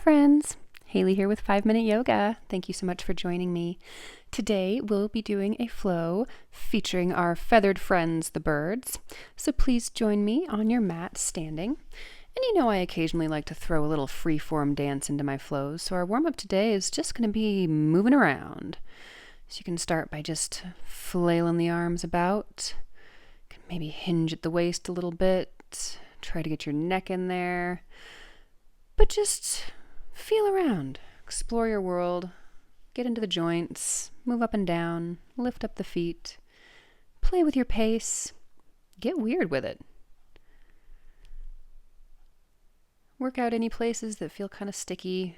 friends. Haley here with 5 Minute Yoga. Thank you so much for joining me. Today we'll be doing a flow featuring our feathered friends, the birds. So please join me on your mat standing. And you know I occasionally like to throw a little free-form dance into my flows, so our warm-up today is just going to be moving around. So you can start by just flailing the arms about. You can maybe hinge at the waist a little bit. Try to get your neck in there. But just feel around, explore your world, get into the joints, move up and down, lift up the feet, play with your pace, get weird with it. Work out any places that feel kind of sticky.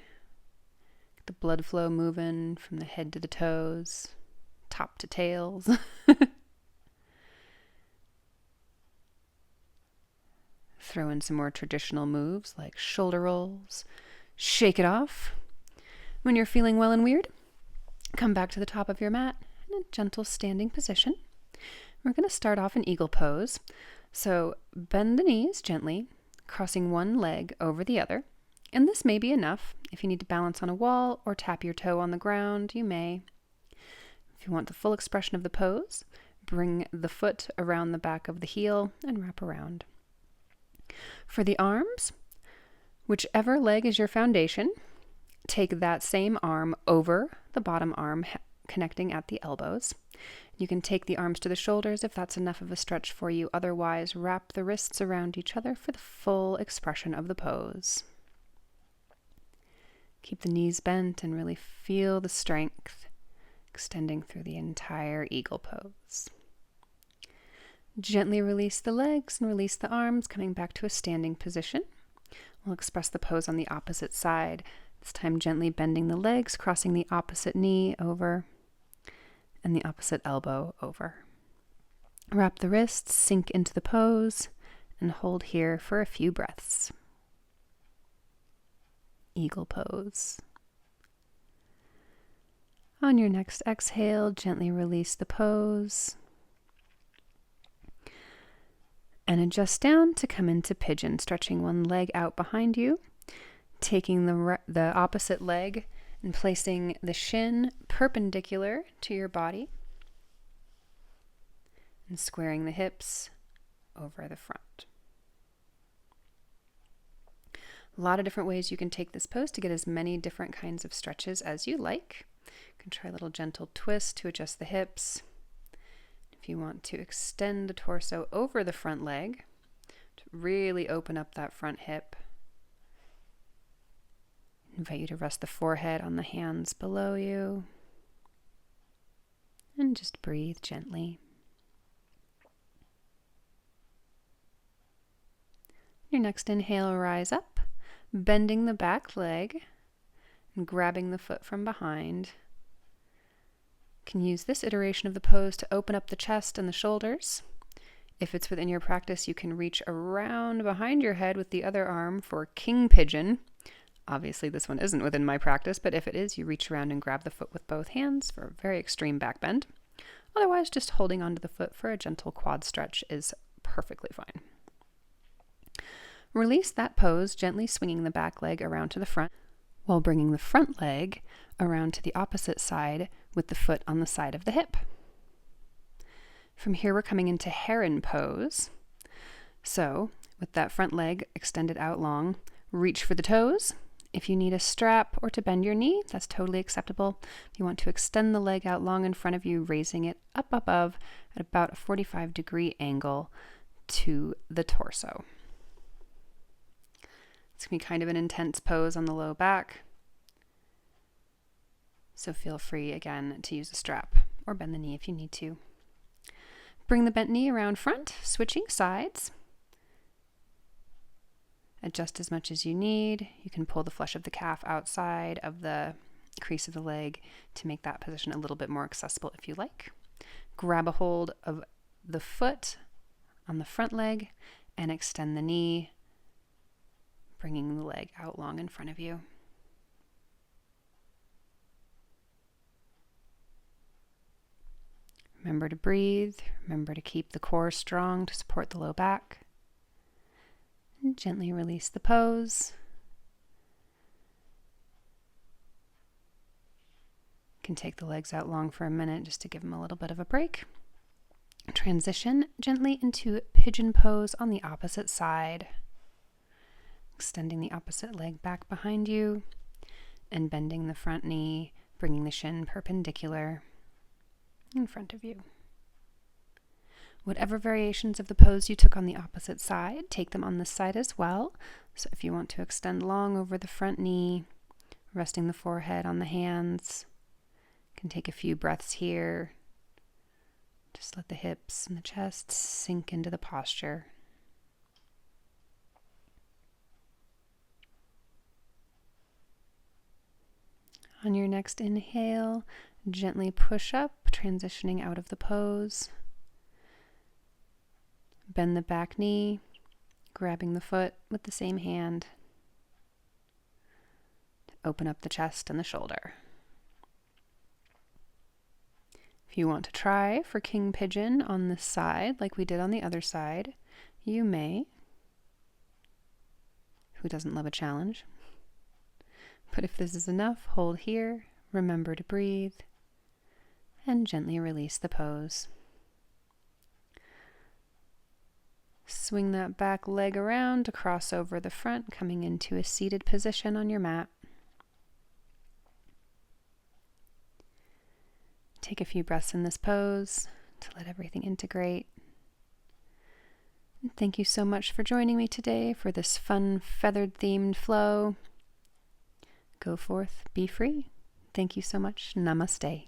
Get the blood flow moving from the head to the toes, top to tails. Throw in some more traditional moves like shoulder rolls. Shake it off. When you're feeling well and weird, come back to the top of your mat in a gentle standing position. We're going to start off in eagle pose. So bend the knees gently, crossing one leg over the other. And this may be enough. If you need to balance on a wall or tap your toe on the ground, you may. If you want the full expression of the pose, bring the foot around the back of the heel and wrap around. For the arms, whichever leg is your foundation, take that same arm over the bottom arm, connecting at the elbows. You can take the arms to the shoulders if that's enough of a stretch for you. Otherwise, wrap the wrists around each other for the full expression of the pose. Keep the knees bent and really feel the strength extending through the entire eagle pose. Gently release the legs and release the arms, coming back to a standing position. We'll express the pose on the opposite side. This time gently bending the legs, crossing the opposite knee over and the opposite elbow over. Wrap the wrists, sink into the pose, and hold here for a few breaths. Eagle pose. On your next exhale, gently release the pose. And adjust down to come into pigeon, stretching one leg out behind you, taking the opposite leg and placing the shin perpendicular to your body and squaring the hips over the front. A lot of different ways you can take this pose to get as many different kinds of stretches as you like. You can try a little gentle twist to adjust the hips. If you want to extend the torso over the front leg to really open up that front hip, I invite you to rest the forehead on the hands below you and just breathe gently. Your next inhale, rise up, bending the back leg and grabbing the foot from behind. Can use this iteration of the pose to open up the chest and the shoulders. If it's within your practice, you can reach around behind your head with the other arm for king pigeon. Obviously, this one isn't within my practice, but if it is, you reach around and grab the foot with both hands for a very extreme back bend. Otherwise, just holding onto the foot for a gentle quad stretch is perfectly fine. Release that pose, gently swinging the back leg around to the front, while bringing the front leg around to the opposite side with the foot on the side of the hip. From here, we're coming into heron pose. So, with that front leg extended out long, reach for the toes. If you need a strap or to bend your knee, that's totally acceptable. If you want to extend the leg out long in front of you, raising it up above at about a 45-degree angle to the torso. It's going to be kind of an intense pose on the low back. So feel free, again, to use a strap or bend the knee if you need to. Bring the bent knee around front, switching sides. Adjust as much as you need. You can pull the flesh of the calf outside of the crease of the leg to make that position a little bit more accessible if you like. Grab a hold of the foot on the front leg and extend the knee, bringing the leg out long in front of you. Remember to breathe. Remember to keep the core strong to support the low back. And gently release the pose. can take the legs out long for a minute just to give them a little bit of a break. Transition gently into pigeon pose on the opposite side. Extending the opposite leg back behind you and bending the front knee, bringing the shin perpendicular in front of you. Whatever variations of the pose you took on the opposite side, take them on this side as well. So if you want to extend long over the front knee, resting the forehead on the hands, you can take a few breaths here. Just let the hips and the chest sink into the posture. On your next inhale, gently push up, transitioning out of the pose. Bend the back knee, grabbing the foot with the same hand. Open up the chest and the shoulder. If you want to try for King Pigeon on this side, like we did on the other side, you may. Who doesn't love a challenge? But if this is enough, hold here, remember to breathe, and gently release the pose. Swing that back leg around to cross over the front, coming into a seated position on your mat. Take a few breaths in this pose to let everything integrate. And thank you so much for joining me today for this fun feathered-themed flow. Go forth, be free. Thank you so much. Namaste.